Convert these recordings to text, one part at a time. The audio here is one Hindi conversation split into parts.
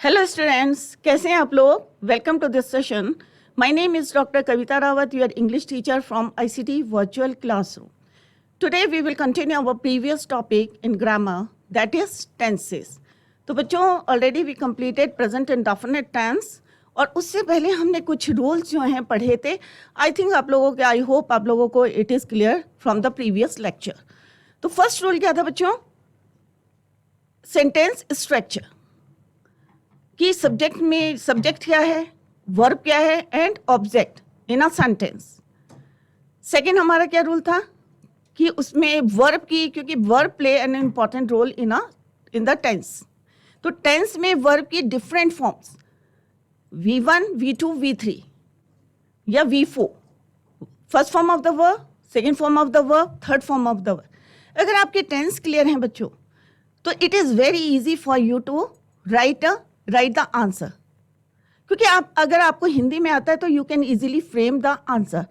हेलो स्टूडेंट्स, कैसे हैं आप लोग? Welcome to this session. My name is doctor Kavita Rawat, your English teacher from ICT virtual classroom. Today we will continue our previous topic in grammar, that is tenses. तो बच्चों, already we completed present indefinite tense और उससे पहले हमने कुछ रूल्स जो हैं पढ़े थे. आई थिंक आप लोगों के, आई होप आप लोगों को it is clear from the previous lecture. तो फर्स्ट रूल क्या था बच्चों? Sentence structure. कि सब्जेक्ट क्या है, वर्ब क्या है and object in a sentence. Second हमारा क्या रूल था कि उसमें वर्ब की, क्योंकि verb play an important role in the tense. तो टेंस में वर्ब की different forms, V1, V2, V3 या V4. First form of the verb, second form of the verb, third form of the verb. अगर आपके टेंस क्लियर हैं बच्चों, तो it is very easy for you to write the answer. क्योंकि अगर आपको हिंदी में आता है तो you can easily frame the answer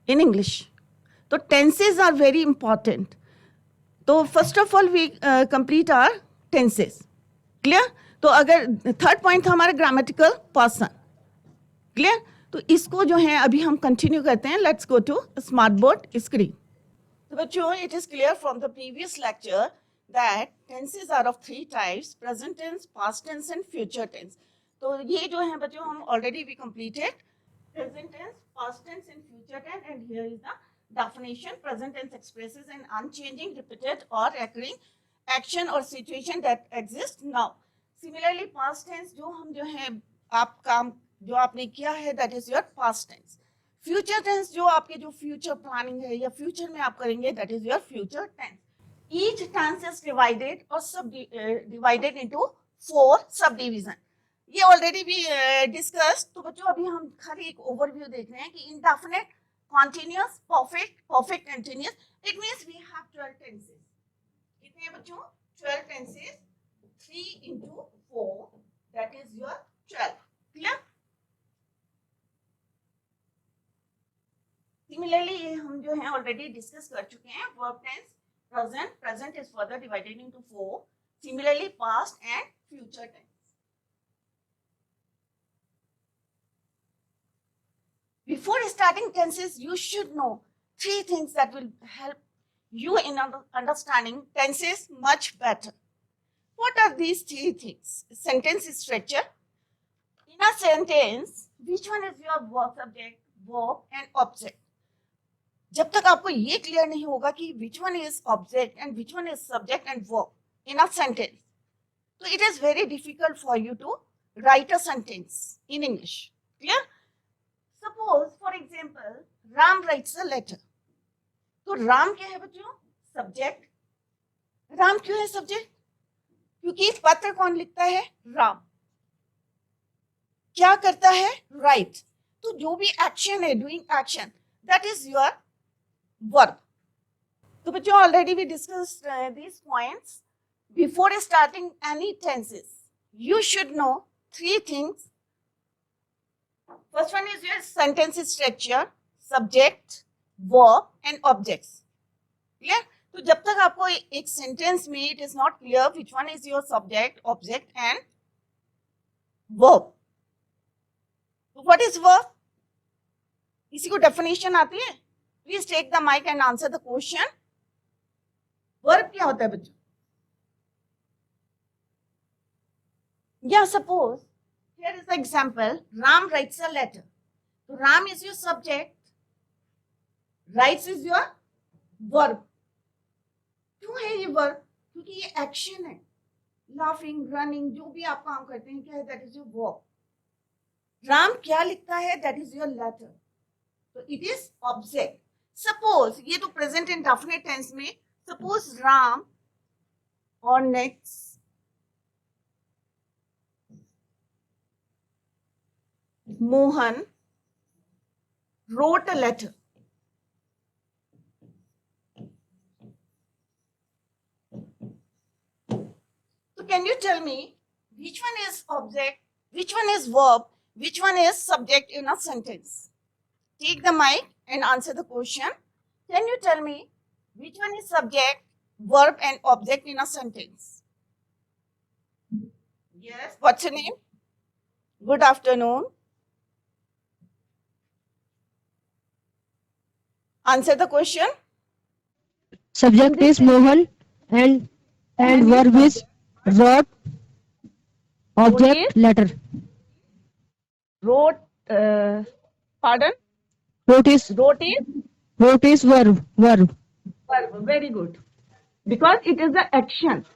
in English. तो टेंसेज आर वेरी इंपॉर्टेंट. तो first of all we complete our tenses. Clear? तो अगर थर्ड पॉइंट था हमारा ग्रामेटिकल पर्सन. क्लियर? तो इसको जो है अभी हम कंटिन्यू करते हैं. Let's go to smart board screen. तो बच्चों, it is clear from the previous lecture that tenses are of three types: present tense, past tense and future tense. तो ये जो है बच्चों, हम already we completed present tense, past tense and future tense, and here is the definition. Present tense expresses an unchanging, repeated or recurring action or situation that exists now. Similarly, past tense जो है आप काम जो आपने किया है, that is your past tense. Future tense जो आपके जो future planning है या future में आप करेंगे, that is your future tense. Each tense is divided or divided into 4 subdivision. ये ऑलरेडी भी डिस्कस. तो बच्चों अभी हम खाली एक ओवरव्यू देख रहे हैं कि indefinite, continuous, perfect, perfect continuous. It means we have 12 tenses. कितने हैं बच्चों? 12 tenses. 3 into 4, that is your 12. Clear? Similarly ये हम जो है ऑलरेडी डिस्कस कर चुके हैं. Verb tense, present is further divided into 4. Similarly, past and future tense. Before starting tenses, you should know 3 things that will help you in understanding tenses much better. What are these 3 things? Sentence structure. In a sentence, which one is your verb, subject, verb and object? जब तक आपको ये क्लियर नहीं होगा कि which one is object and which one is subject and verb in a sentence, तो it is very difficult for you to write a sentence in English. Clear? Suppose for example, Ram writes a letter. तो राम क्या है बच्चों? सब्जेक्ट. राम क्यों है सब्जेक्ट? क्योंकि पत्र कौन लिखता है? राम. क्या करता है? राइट. तो जो भी एक्शन है, doing action, that is your verb. तो बच्चों already we discussed these points. Before starting any tenses, you should know 3 things. First one is your sentence structure, subject, verb and objects. Clear? तो जब तक आपको एक सेंटेंस में it is not clear which one is your subject, object and verb. What is verb? इसी को definition आती है. Please take the mic and answer the question. Verb क्या होता है बच्चों? Yeah, suppose here is the example. Ram writes a letter. So Ram is your subject. Writes is your verb. क्यों है ये verb? क्योंकि ये action है. Laughing, running, जो भी आप काम करते हैं क्या है? That is your verb. Ram क्या लिखता है? That is your letter. So it is object. Suppose ये तो प्रेजेंट इंडेफिनिट टेंस में, सपोज राम और next Mohan wrote a letter. So can you tell me which one is object, which one is verb, which one is subject in a sentence? Take the mic and answer the question. Can you tell me which one is subject, verb and object in a sentence? Yes. What's your name? Good afternoon. Answer the question. Subject is Mohan and verb is wrote, object letter. Wrote, pardon? Wrote is verb. Verb. Very good. Because it is the action.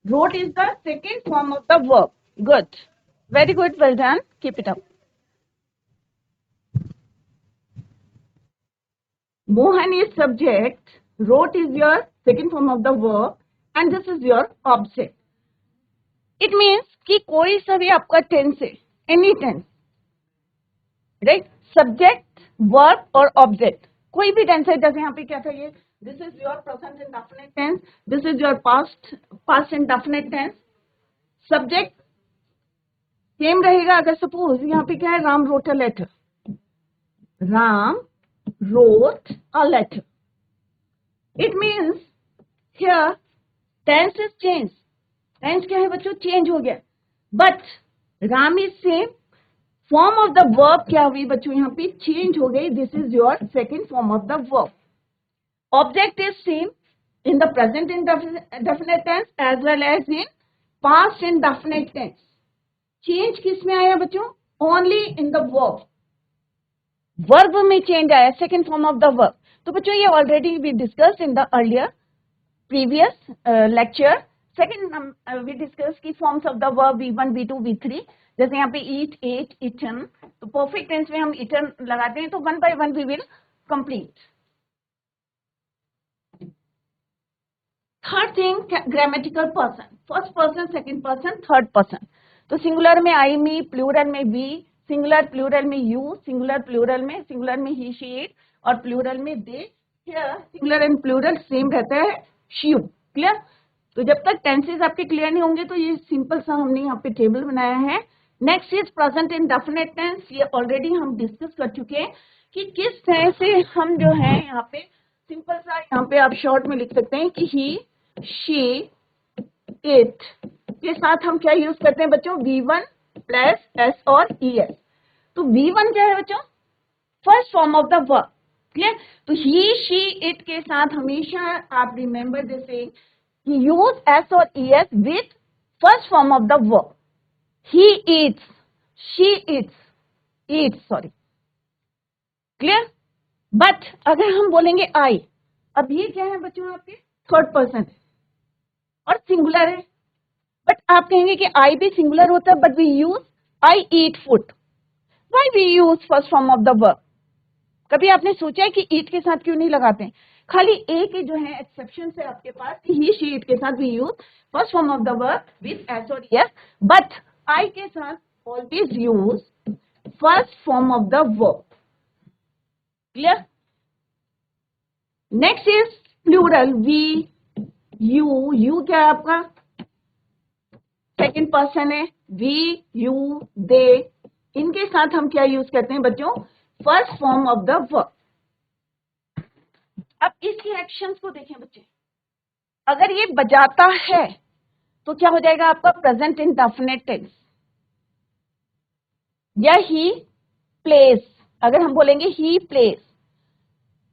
Wrote is the second form of the verb. Good. Very good. Well done. Keep it up. Mohan is subject. Wrote is your second form of the verb. And this is your object. It means कि कोई सा भी आपका टेंस है, any tense, right, subject, verb और ऑब्जेक्ट, कोई भी टेंस है. जैसे यहाँ पे क्या था, ये this is your present indefinite tense, this is your past indefinite tense. Subject same रहेगा. अगर सपोज यहाँ पे क्या है, Ram wrote a letter, Ram wrote a letter. It means here tense is changed. Tense क्या है बच्चों, चेंज हो गया. But Ram is same. Form of the verb क्या हुई बच्चों, यहाँ पे चेंज हो गई. This is your second form of the verb. Object is same in the present indefinite tense as well as in past indefinite tense. Change किस में आया बच्चों, only in the verb. Verb में चेंज आया, second form of the verb. तो बच्चों ये already we discussed in the earlier previous lecture. Second we discuss की forms of the verb V1, V2, V3. जैसे यहाँ पे ईट, एट, इटन, तो परफेक्ट टेंस में हम इटन लगाते हैं. तो one by one we will complete. Third thing, grammatical person, first person, second person, third person. तो सिंगुलर में आई, मी, प्लूरल में वी, सिंगुलर प्लूरल में यू, सिंगुलर में ही, शी, इट और प्लूरल में they. Here singular and plural same रहता है, शी, यू. क्लियर? तो जब तक टेंसेस आपके क्लियर नहीं होंगे तो ये सिंपल सा हमने यहाँ पे टेबल बनाया है. Next is present indefinite tense. ये ऑलरेडी हम डिस्कस कर चुके हैं कि किस तरह से हम जो है यहाँ पे सिंपल सा, यहाँ पे आप शॉर्ट में लिख सकते हैं कि ही, शी, इट के साथ हम क्या यूज करते हैं बच्चों, V1 प्लस एस और ES. तो V1 क्या है बच्चों, first form of the verb. Clear? तो ही, शी, इट के साथ हमेशा आप रिमेंबर दिस कि यूज एस और ES with first form of the verb. He eats, she Yeats, sorry. Clear? But अगर हम बोलेंगे आई, अब ये क्या है बच्चों, आपके थर्ड पर्सन और सिंगुलर है. बट आप कहेंगे कि आई भी सिंगुलर होता है, but we use I eat food. Why we use first form of the verb? कभी आपने सोचा है कि ईट के साथ क्यों नहीं लगाते हैं? खाली एक ही जो है एक्सेप्शन है आपके पास कि ही, शी, इट के साथ we use first form of the verb with s और एस. बट आई के साथ always use first form of the verb. Clear? Next is plural, we, you क्या है आपका, सेकेंड पर्सन है. वी, यू, दे, इनके साथ हम क्या यूज करते हैं बच्चों, first form of the verb. अब इसके एक्शंस को देखें बच्चे. अगर ये बजाता है तो क्या हो जाएगा आपका प्रेजेंट इंडेफिनिट टेंस. या ही प्लेस, अगर हम बोलेंगे ही प्लेस.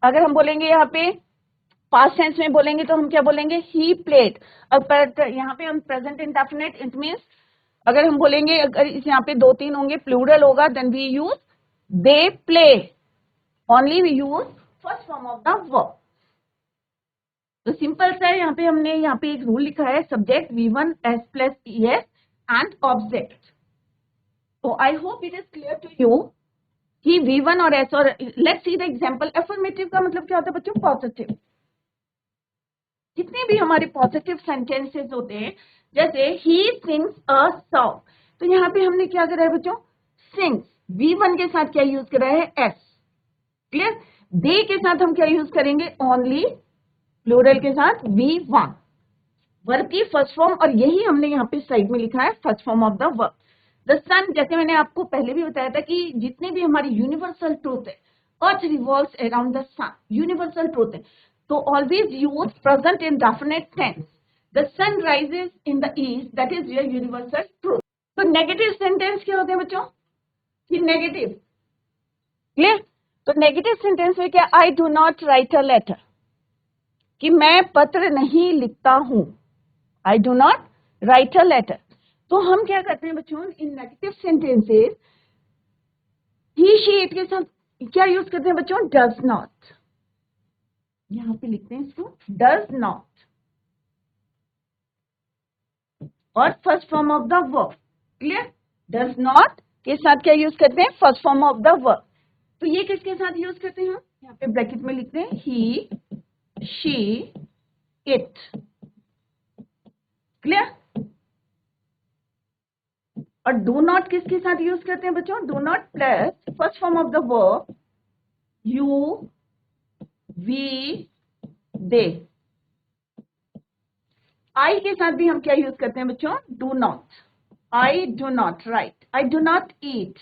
अगर हम बोलेंगे यहाँ पे पास्ट टेंस में बोलेंगे तो हम क्या बोलेंगे, ही प्लेड. अब यहाँ पे हम प्रेजेंट इंडेफिनिट, इट मींस अगर हम बोलेंगे, अगर इस यहाँ पे दो तीन होंगे, प्लूरल होगा, then we use they play. Only we use first form of the verb. तो सिंपल सा है. यहाँ पे हमने यहाँ पे एक रूल लिखा है, subject V1 S plus ES and object. तो I hope it is clear to you कि V1 और S और let's see the example. Affirmative का मतलब क्या होता है बच्चों, पॉजिटिव. जितने भी हमारे पॉजिटिव सेंटेंसेस होते हैं, जैसे ही सिंग्स अ सॉन्ग, तो यहाँ पे हमने क्या करा है बच्चों, सिंग्स. V1 के साथ क्या यूज करा है, S. क्लियर? दे के साथ हम क्या यूज करेंगे, ओनली प्लूरल के साथ V1, वर्ब की फर्स्ट फॉर्म. और यही हमने यहाँ पे साइड में लिखा है first form of the verb. The sun, जैसे मैंने आपको पहले भी बताया था कि जितने भी हमारी यूनिवर्सल ट्रूथ है, earth revolves around the sun, universal truth है. तो always use present indefinite tense. The sun rises in the east, that is your universal truth. तो नेगेटिव सेंटेंस क्या होते हैं बच्चों? कि नेगेटिव, क्लियर? तो नेगेटिव सेंटेंस में क्या? I do not write a letter, कि मैं पत्र नहीं लिखता हूं, I do not write a letter. तो हम क्या करते हैं बच्चों, इन negative sentences he she it के साथ क्या यूज करते हैं बच्चों? Does not. यहां पे लिखते हैं इसको डज नॉट, और first form of the verb, clear? Does not के साथ क्या यूज करते हैं? First form of the verb. तो ये किसके साथ यूज करते हैं हम? यहाँ पे ब्रैकेट में लिखते हैं ही शी इट, क्लियर? और डू नॉट किसके साथ यूज करते हैं बच्चों? Do not plus first form of the verb you we they. I के साथ भी हम क्या यूज करते हैं बच्चों? Do not. I do not write, I do not eat.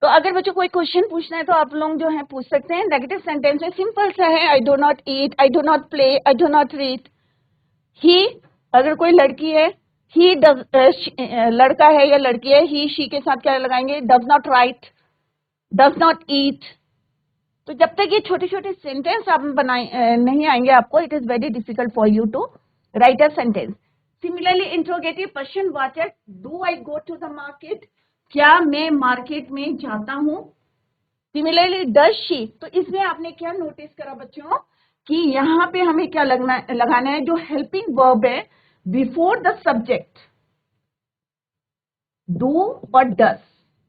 तो अगर बच्चों कोई क्वेश्चन पूछना है तो आप लोग जो है पूछ सकते हैं। नेगेटिव सेंटेंस में सिंपल सा है, I do not eat, I do not play, I do not read. He, अगर कोई लड़की है, ही डज, लड़का है या लड़की है, ही शी के साथ क्या लगाएंगे? Does not right, does not eat. तो जब तक ये छोटे छोटे सेंटेंस आप बनाए नहीं आएंगे आपको, it is very difficult for you to write a sentence. Similarly interrogative question वाचक, do I go to the market, क्या मैं मार्केट में जाता हूं? सिमिलरली डज शी, तो इसमें आपने क्या नोटिस करा बच्चों कि यहाँ पे हमें क्या लगाना है? जो हेल्पिंग वर्ब है बिफोर द सब्जेक्ट, डू और डस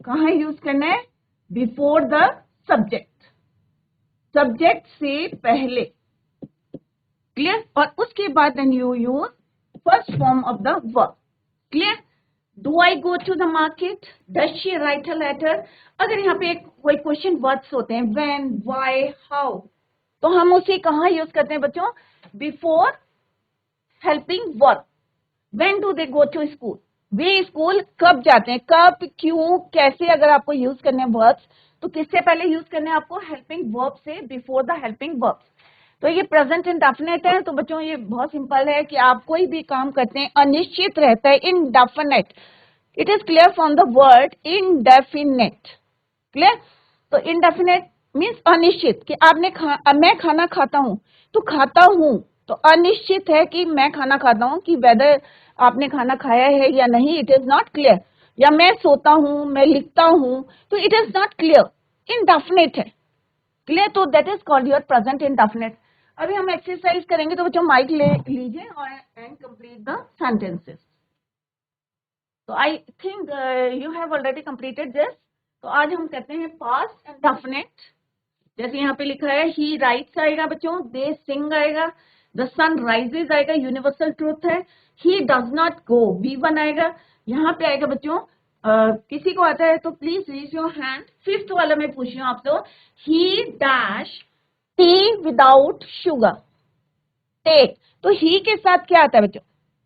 कहाँ यूज करना है? बिफोर द सब्जेक्ट, सब्जेक्ट से पहले, क्लियर? और उसके बाद then you use first form of the verb, clear? Do I go to the market, does she write a letter. अगर यहाँ पे कोई क्वेश्चन वर्ड्स होते हैं, व्हेन, व्हाई, हाउ, तो हम उसे कहाँ यूज करते हैं बच्चों? Before helping verb. When do they go to school, वे स्कूल कब जाते हैं? कब, क्यों, कैसे अगर आपको यूज करने हैं वर्ब्स, तो किससे पहले यूज करने हैं आपको? हेल्पिंग वर्ब से, बिफोर द हेल्पिंग वर्ब्स। तो ये प्रेजेंट इंडेफिनिट है। तो बच्चों ये बहुत सिंपल है कि आप कोई भी काम करते हैं अनिश्चित रहता है, indefinite. It is clear from the word indefinite, clear? तो इनडेफिनेट मीन्स अनिश्चित, कि आपने मैं खाना खाता हूं, तो खाता हूं तो अनिश्चित है कि मैं खाना खाता हूं, कि वेदर आपने खाना खाया है या नहीं, इट इज नॉट क्लियर। या मैं सोता हूं, मैं लिखता हूं, तो it is not clear, indefinite है, क्लियर? तो that is called your present indefinite. अभी हम एक्सरसाइज करेंगे, तो बच्चों माइक ले लीजिए और एंड कंप्लीट द सेंटेंसेस। तो I think you have already completed this. तो आज हम कहते हैं पास्ट इंडेफिनेट। जैसे यहाँ पे लिखा है ही राइट्स आएगा बच्चों, दे सिंग आएगा, द सन राइजेज आएगा, यूनिवर्सल ट्रूथ है। He does not go, V1 आएगा। यहाँ पे आएगा बच्चों, किसी को आता है तो please raise your hand. Fifth वाला मैं पूछ रही हूँ आपसे, he dash tea without sugar, take. तो ही के साथ क्या आता है बच्चों?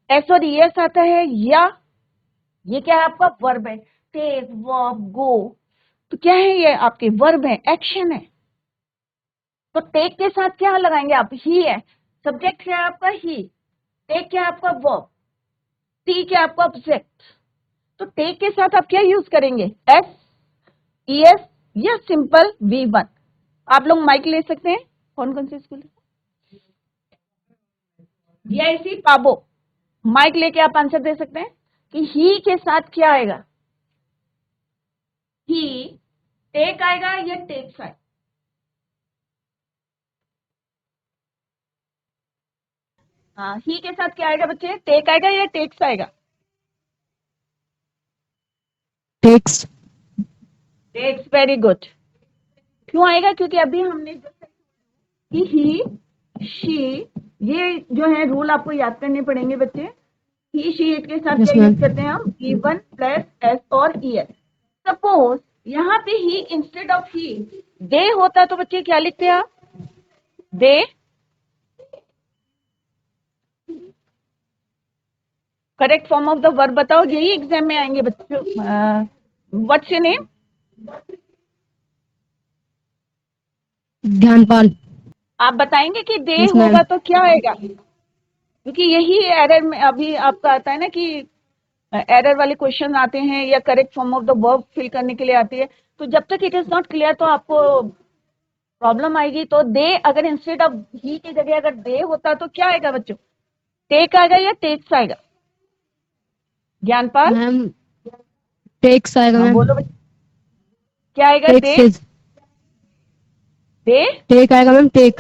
एस और ईएस आता है, या ये क्या है आपका? वर्ब है। टेक, वर्ब, गो, तो क्या है? ये आपके वर्ब है, एक्शन है। तो टेक के साथ क्या लगाएंगे आप? ही है, सब्जेक्ट क्या है आपका? ही। टेक क्या है आपका? वर्ब। टी क्या है आपका? ऑब्जेक्ट। तो टेक के साथ आप क्या यूज करेंगे? एस, ईएस या सिंपल V1। आप लोग माइक ले सकते हैं। कौन कौन से स्कूल? DIC पाबो। माइक लेके आप आंसर दे सकते हैं कि ही के साथ क्या आएगा? ही, टेक आएगा या टेक्स आएगा? ही के साथ क्या आएगा बच्चे? टेक आएगा या टेक्स आएगा? Takes. Takes, very good. क्यों आएगा? क्योंकि अभी हमने कि ही, शी, ये जो है रूल आपको याद करने पड़ेंगे बच्चे। ही, शी, इट के साथ Yes, क्या यूज ma'am. करते हैं हम? E1 प्लस एस और ईएस। सपोज यहाँ पे ही इंस्टेड ऑफ ही दे होता तो बच्चे क्या लिखते हैं आप? They. Correct form of the verb बताओ, यही एग्जाम में आएंगे बच्चों। What's your name? Dhyanpal. आप बताएंगे कि दे Yes, ma'am. होगा तो क्या आएगा? क्योंकि यही एरर में अभी आपका आता है ना कि एरर वाले क्वेश्चन आते हैं या correct form of the verb fill करने के लिए आती है, तो जब तक इट इज नॉट क्लियर तो आपको प्रॉब्लम आएगी। तो दे अगर इंस्टेड ऑफ ही की जगह अगर दे होता तो क्या आएगा बच्चों? टेक आएगा या टेक्स आएगा? ज्ञानपाल, मैम टेक्स आएगा हाँ मैम। बोलो बच्चों, क्या आएगा? Takes take, is they, take आएगा ma'am, take.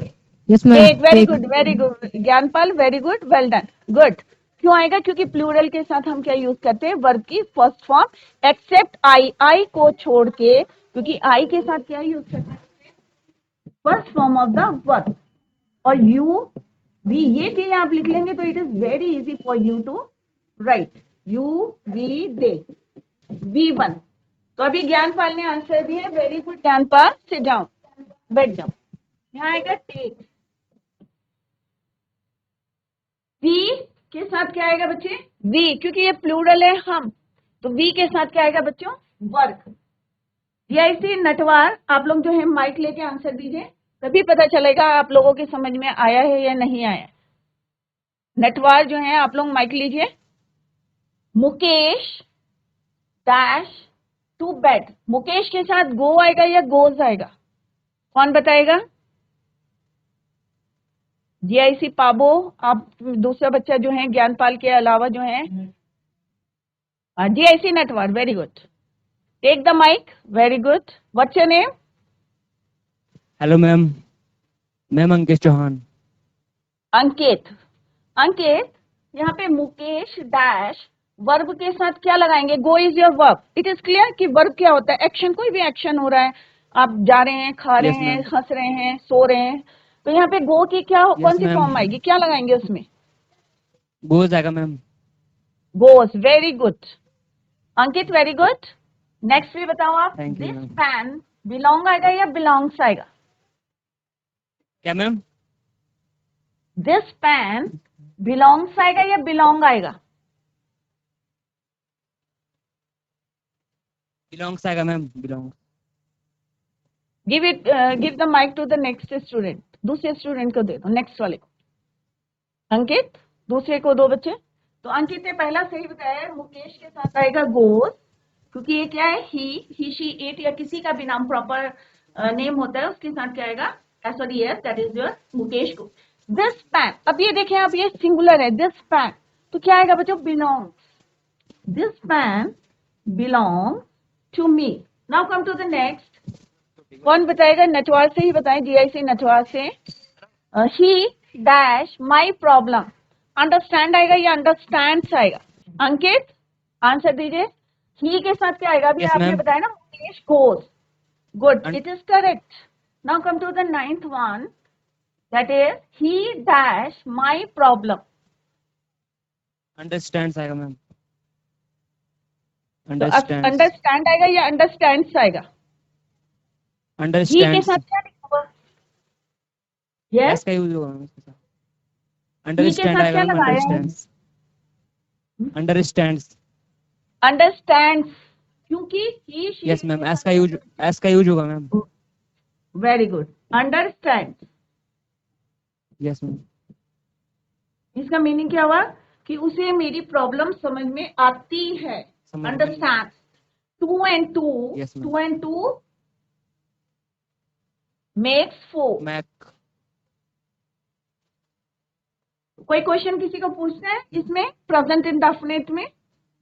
Yes ma'am, take. Very take. Good, very good Gyanpal, very good, well done, good. क्यों आएगा? क्योंकि प्लूरल के साथ हम क्या यूज करते हैं? वर्ब की फर्स्ट फॉर्म, एक्सेप्ट आई, आई को छोड़ के, क्योंकि आई के साथ क्या यूज करते हैं? First form of the verb. और यू वी, ये चीज आप लिख लेंगे तो it is very easy for you to write. You we they, V1। तो अभी ज्ञानपाल ने आंसर दिया, very good Gyanpal, sit down, बैठ जाओ। यहाँ आएगा टेक। वी के साथ क्या आएगा बच्चे? वी, क्योंकि ये प्लूरल है हम, तो वी के साथ क्या आएगा बच्चों? वर्क। या इसी नटवार, आप लोग जो है माइक लेके आंसर दीजिए, तभी पता चलेगा आप लोगों के समझ में आया है या नहीं आया। नटवार जो है, आप लोग माइक लीजिए। Mukesh dash to bed, Mukesh के साथ गो आएगा या गोज आएगा? कौन बताएगा? जीआईसी पाबो, आप दूसरा बच्चा जो है ज्ञानपाल के अलावा जो है, GIC Natwar, very good, take the mic, very good. What's your name? Hello ma'am, ma'am Ankit Chauhan. Ankit. Ankit, यहाँ पे मुकेश डैश वर्ब के साथ क्या लगाएंगे? Go is your verb. It is clear कि वर्ब क्या होता है? एक्शन, कोई भी एक्शन हो रहा है, आप जा रहे हैं, खा रहे यस हैं, मैम, हंस रहे हैं, सो रहे हैं, तो यहाँ पे गो की क्या, कौन यस सी मैम, फॉर्म आएगी? क्या लगाएंगे उसमें? गोज आएगा मैम। गोस, वेरी गुड अंकित, वेरी गुड। नेक्स्ट भी बताओ आप। Thank you this ma'am. Pan belong आएगा या बिलोंग्स आएगा? क्या मैम? दिस पैन बिलोंग्स आएगा या बिलोंग आएगा? बिलोंग्स आएगा ma'am, belongs. Give it, give the mike to the next student, दूसरे स्टूडेंट को दे दो, नेक्स्ट वाले को। अंकित, दूसरे को दो बच्चे। तो अंकित ने पहला सही बताया, मुकेश के साथ आएगा गोस, क्योंकि ये क्या है? ही शी इट, या किसी का भी नाम प्रॉपर नेम होता है, उसके साथ क्या आएगा? Sorry, yes, that is your Mukesh को। दिस पैन, अब ये देखें, अब ये सिंगुलर है, दिस पैन, तो क्या आएगा बच्चों? Belongs. This pen belong to me. Now come to the next. कौन बताएगा? नटवार से ही बताएं, जीआईसी नटवार से। He dash my problem, understand आएगा या अंडरस्टैंड्स आएगा? अंकित, आंसर दीजिए। ही के साथ क्या आएगा? अभी यस आपने मैम। बताया ना, Mukesh goes, good, it is correct. Now come to the ninth one, that is he dash my problem. Understands आएगा मैम, तो अंडरस्टैंड्स। अंडरस्टैंड आएगा या अंडरस्टैंड्स आएगा? ही के अंडरस्टैंड्स, साथ क्या लिखा हुआ? यस, एस का यूज होगा मैम इसके साथ। ही के अंडरस्टैंड साथ आएगा क्या मैम, लगाया है? अंडरस्टैंड्स। अंडरस्टैंड्स, अंडरस्टैंड्स, क्योंकि ही शी यस मैम, एस का यूज होगा ma'am. Very good, understand. Yes ma'am, इसका मीनिंग क्या हुआ? कि उसे मेरी प्रॉब्लम समझ में आती है। समझ में। Understand. Two and two, yes ma'am. Two and two makes four. मैक। कोई क्वेश्चन किसी को पूछना है इसमें, प्रेजेंट इंडेफिनिट में?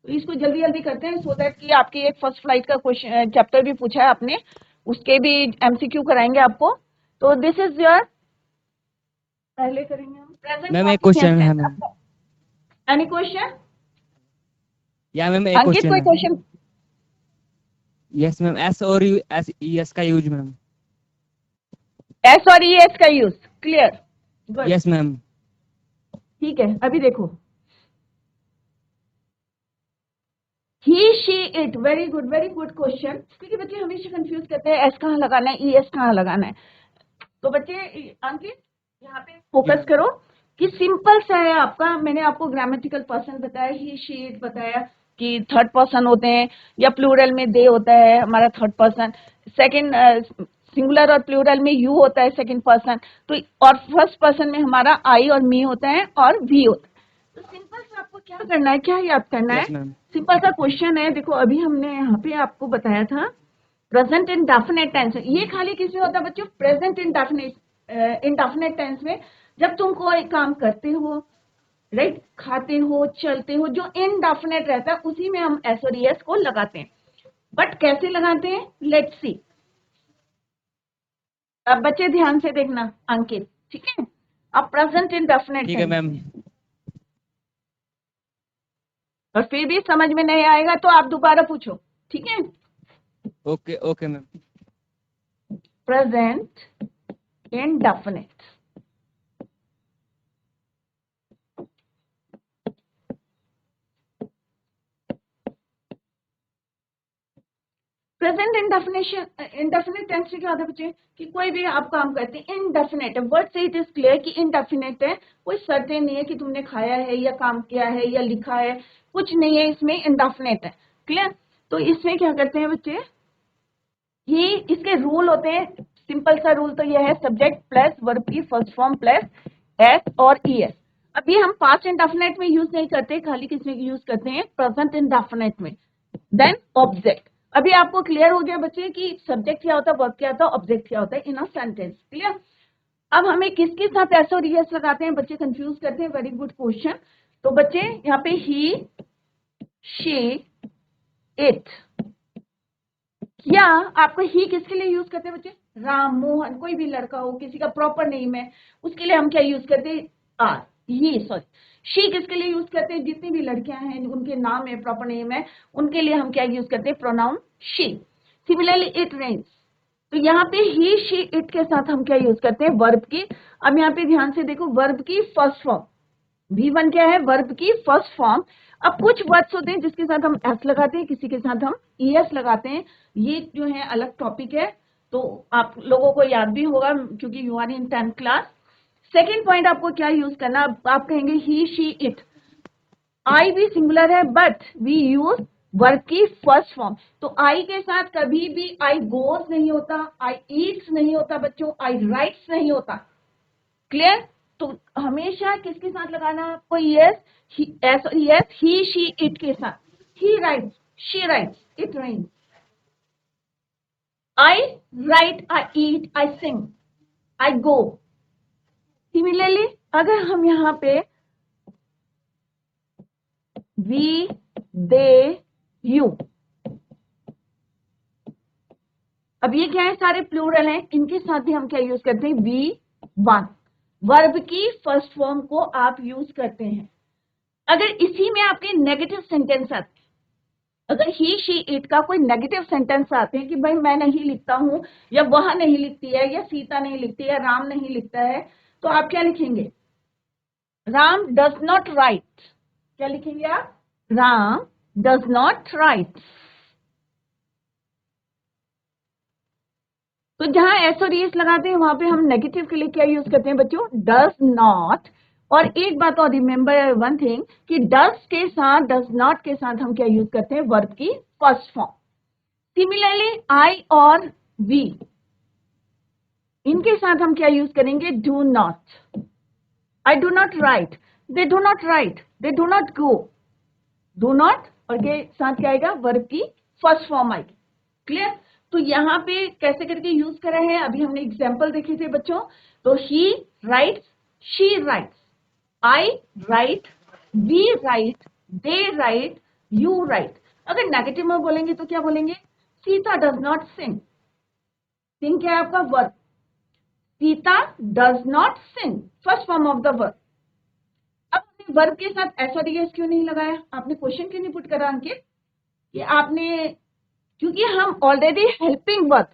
तो इसको जल्दी जल्दी करते हैं, सो दैट कि आपकी एक फर्स्ट फ्लाइट का क्वेश्चन चैप्टर भी पूछा है आपने, उसके भी एमसीक्यू कराएंगे आपको। तो दिस इज योर, पहले करेंगे हम प्रेजेंट मैम एक क्वेश्चन है मैम। पार्टिसिपेंट। Any question? या मैम एक अंकित, क्वेश्चन कोई है। क्वेश्चन? यस मैम, एस और यू, एस ई एस का यूज मैम। एस और ई एस का use, clear, good, yes ma'am. ठीक है। अभी देखो, he she it, very good question, क्योंकि बच्चे हमेशा कंफ्यूज करते हैं एस कहाँ लगाना है, ई एस कहाँ लगाना है। तो बच्चे, अंकित यहाँ पे फोकस करो कि सिंपल सा है आपका। मैंने आपको ग्रामेटिकल पर्सन बताया, ही शी इट बताया कि थर्ड पर्सन होते हैं, या प्लूरल में दे होता है हमारा थर्ड पर्सन। सेकंड सिंगुलर और प्लूरल में यू होता है सेकंड पर्सन, तो और फर्स्ट पर्सन में हमारा आई और मी होता है और वी होता है। तो सिंपल सा आपको क्या करना है, क्या याद करना Yes, है, ma'am. सिंपल सा क्वेश्चन है। देखो अभी हमने यहाँ पे आपको बताया था प्रेजेंट इंडेफिनिट टेंस, ये खाली किस में होता है बच्चों, प्रेजेंट इंडेफिनिट टेंस में जब तुम कोई काम करते हो, राइट, खाते हो, चलते हो, जो इनडेफिनिट रहता है उसी में हम एस और एस को लगाते हैं। बट कैसे लगाते हैं, लेट्स सी। अब बच्चे ध्यान से देखना अंकित, ठीक है। अब प्रेजेंट इंडेफिनिट ठीक है मैम। और फिर भी समझ में नहीं आएगा तो आप दोबारा पूछो, ठीक है। Okay okay ma'am. Present indefinite, present indefinite tense से क्या होता है बच्चे, कि कोई भी आप काम करते हैं इनडेफिनेट है, वर्ड से इट इज क्लियर कि इनडेफिनेट है, कोई सर्टेन नहीं है कि तुमने खाया है या काम किया है या लिखा है, कुछ नहीं है इसमें, इनडेफिनेट है, क्लियर। तो इसमें क्या करते हैं बच्चे, ये इसके रूल होते हैं, सिंपल सा रूल तो यह है, सब्जेक्ट प्लस वर्ब की फर्स्ट फॉर्म प्लस एस और ई एस। अभी हम पास्ट इंडेफिनेट में यूज नहीं करते, खाली किसमें यूज करते हैं, प्रेजेंट इंडेफिनेट में। देन ऑब्जेक्ट, अभी आपको क्लियर हो गया बच्चे कि सब्जेक्ट क्या होता है, वर्ब क्या होता है, ऑब्जेक्ट क्या होता है इन अ सेंटेंस, क्लियर। अब हमें किसके साथ एस और एस लगाते हैं, बच्चे कंफ्यूज करते हैं, वेरी गुड क्वेश्चन। तो बच्चे यहाँ पे ही, शी, इट, या आपको ही किसके लिए यूज करते हैं बच्चे, राम, मोहन, कोई भी लड़का हो, किसी का प्रॉपर नेम है उसके लिए हम क्या यूज करते हैं, आर, ये सॉरी। शी किसके लिए यूज करते हैं, जितनी भी लड़कियां हैं उनके नाम है, प्रॉपर नेम है, उनके लिए हम क्या यूज करते हैं, pronoun she. Similarly it rains, तो यहाँ पे ही, शी, इट के साथ हम क्या यूज करते हैं, वर्ब की। अब यहाँ पे ध्यान से देखो, वर्ब की फर्स्ट फॉर्म, V1 क्या है, वर्ब की फर्स्ट फॉर्म। अब कुछ वर्ड्स होते हैं जिसके साथ हम एस लगाते हैं, किसी के साथ हम ES लगाते हैं, ये जो है अलग टॉपिक है, तो आप लोगों को याद भी होगा क्योंकि you are in 10th class. Second point आपको क्या यूज करना, आप कहेंगे ही, शी, इट, आई भी सिंगुलर है बट वी यूज वर्ब की फर्स्ट फॉर्म। तो आई के साथ कभी भी आई गोज नहीं होता, आई ईट्स नहीं होता बच्चों, आई राइट्स नहीं होता, क्लियर। तो हमेशा किसके साथ लगाना है आपको, यस, एस और यस, ही, शी, इट के साथ। He writes, she writes, it rains, I write, I eat, I sing, I go. Similarly अगर हम यहाँ पे वी, दे, यू, अब ये क्या है, सारे प्लूरल हैं, इनके साथ भी हम क्या यूज करते हैं, V1, वर्ब की फर्स्ट फॉर्म को आप यूज करते हैं। अगर इसी में आपके नेगेटिव सेंटेंस आते हैं, अगर ही, शी, इट का कोई नेगेटिव सेंटेंस आते हैं कि भाई मैं नहीं लिखता हूं, या वह नहीं लिखती है, या सीता नहीं लिखती है, राम नहीं लिखता है, तो आप क्या लिखेंगे, राम डज नॉट राइट, क्या लिखेंगे आप, राम डज नॉट राइट। तो जहां एस और एस लगाते हैं वहां पे हम नेगेटिव के लिए क्या यूज करते हैं बच्चों, डज नॉट। और एक बात और रिमेंबर वन थिंग, कि डज के साथ, डज नॉट के साथ हम क्या यूज करते हैं, वर्ब की फर्स्ट फॉर्म। सिमिलरली आई और वी, इनके साथ हम क्या यूज करेंगे, do not, I do not right, they do not right, they do not go, do not और के साथ क्या आएगा, वर्ब की फर्स्ट फॉर्म आएगी, क्लियर। तो यहाँ पे कैसे करके यूज करा है, अभी हमने एग्जाम्पल देखे थे बच्चों। तो he writes, she writes, I write, we write, they write, you write. अगर नेगेटिव में बोलेंगे तो क्या बोलेंगे, Sita does not sing, sing क्या है आपका, verb, Sita does not sing, first form of the verb. अब आपने वर्ब के साथ एस और एस क्यों नहीं लगाया, आपने क्वेश्चन क्यों नहीं पुट करा अंकित, कि आपने, क्योंकि हम ऑलरेडी हेल्पिंग वर्ब,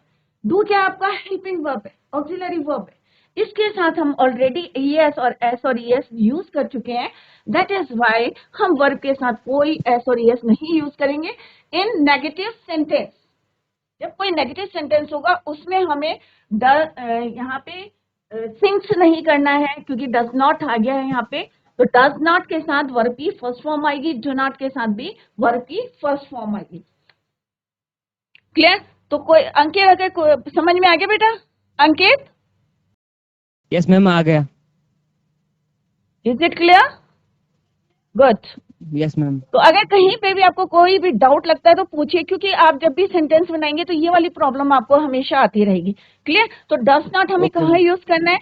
डू क्या आपका हेल्पिंग वर्ब है, ऑक्सिलरी वर्ब है, इसके साथ हम ऑलरेडी ES और S और ES यूज कर चुके हैं, दैट इज व्हाई हम वर्ब के साथ कोई S और ES नहीं यूज करेंगे इन नेगेटिव सेंटेंस। जब कोई नेगेटिव सेंटेंस होगा उसमें हमें यहाँ पे सिंक्स नहीं करना है, क्योंकि डज नॉट आ गया है यहाँ पे, तो डज नॉट के साथ वर्ब की फर्स्ट फॉर्म आएगी, डू नॉट के साथ भी वर्ब की फर्स्ट फॉर्म आएगी, क्लियर। तो कोई अंकित अगर समझ में आ गया बेटा? अंकित, यस मैम आ गया। Is it clear? Good. Yes ma'am. तो अगर कहीं पे भी आपको कोई भी डाउट लगता है तो पूछिए, क्योंकि आप जब भी सेंटेंस बनाएंगे तो ये वाली प्रॉब्लम आपको हमेशा आती रहेगी। क्लियर? तो डस नॉट हमें Okay, कहाँ ma'am. यूज करना है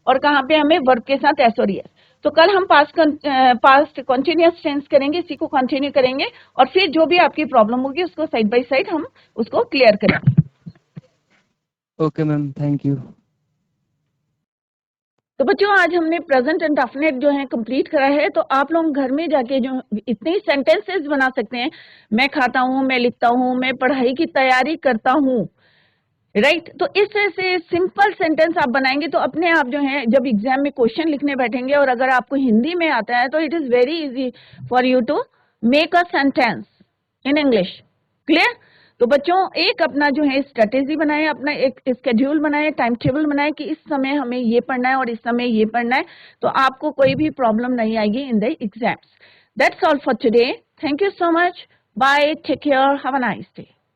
और कहाँ पे हमें वर्ब के साथ एस और एस। तो कल हम पास्ट कंटिन्यूअस टेंस करेंगे, इसी को कंटिन्यू करेंगे और फिर जो भी आपकी प्रॉब्लम होगी उसको साइड बाय साइड हम उसको क्लियर करेंगे। Okay ma'am, thank you. तो बच्चों आज हमने प्रेजेंट एंड डेफिनेट जो है कंप्लीट करा है। तो आप लोग घर में जाके जो इतने सेंटेंसेस बना सकते हैं, मैं खाता हूँ, मैं लिखता हूँ, मैं पढ़ाई की तैयारी करता हूँ, राइट। तो इस तरह से सिंपल सेंटेंस आप बनाएंगे तो अपने आप जो है जब एग्जाम में क्वेश्चन लिखने बैठेंगे और अगर आपको हिंदी में आता है तो it is very easy for you to make a sentence in English. Clear? तो बच्चों एक अपना जो है स्ट्रेटेजी बनाए, अपना एक स्केड्यूल बनाए, टाइम टेबल बनाए कि इस समय हमें ये पढ़ना है और इस समय ये पढ़ना है, तो आपको कोई भी प्रॉब्लम नहीं आएगी in the exams. That's all for today. Thank you so much. Bye, take care, have a nice day.